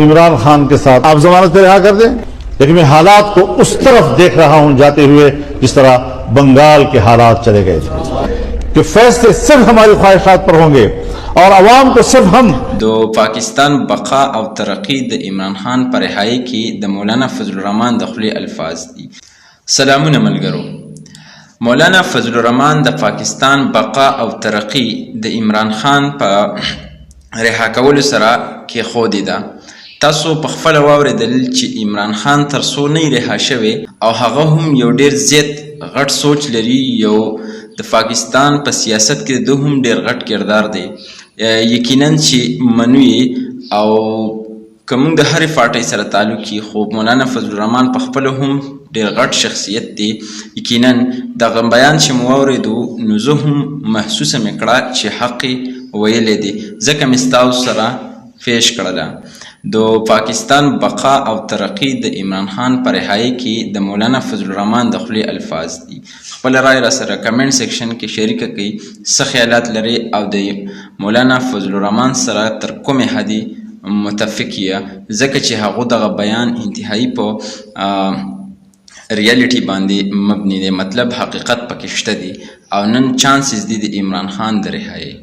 इमरान खान के साथ आप जमानत पे रिहा कर दें, लेकिन मैं हालात को उस तरफ देख रहा हूं जाते हुए जिस तरह बंगाल के हालात चले गए थे कि फैसले सिर्फ हमारी ख्वाहिशात पर होंगे और अवाम को सिर्फ हम दो पाकिस्तान बका और तरक्की द इमरान खान पर रिहाई की द मौलाना फजल रहमान दखली अल्फाज दी। सलामुन मलगरो, मौलाना फजल रहमान द पाकिस्तान बका और तरक्की द इमरान खान पर रिहा कولو سره کې خودی ده. تاسو په خپل واوریدل چې عمران خان تر څو نه رها شوی او هغه هم یو ډیر زیات غټ سوچ لري، یو د پاکستان په سیاست کې د هم ډیر غټ کردار دی. یقینا چې منوي او کوم د هرې پارټۍ سره تعلق کی، خو مولانا فضل الرحمن په خپل هم ډیر غټ شخصیت دی. یقینا دغه بیان چې مو واوریدو نو زه هم محسوسه مې کړه چې حق ویلی دی، ځکه مې ستاسو سره پیش کړله. د پاکستان بقا او ترقی د عمران خان پر رهایی کې د مولانا فضل الرحمن د خولې الفاظ دي. خپل رائے را سره کمنټ سیکشن کې شریک کړئ، څه خیالات لري او د مولانا فضل الرحمن سره تر کومې حدې متفق یې، ځکه چې هغه دغه بیان انتهایی په ریالټي باندې مبني دی، مطلب حقیقت پکې شته دی او نن چانسز دي د عمران خان د رهایی.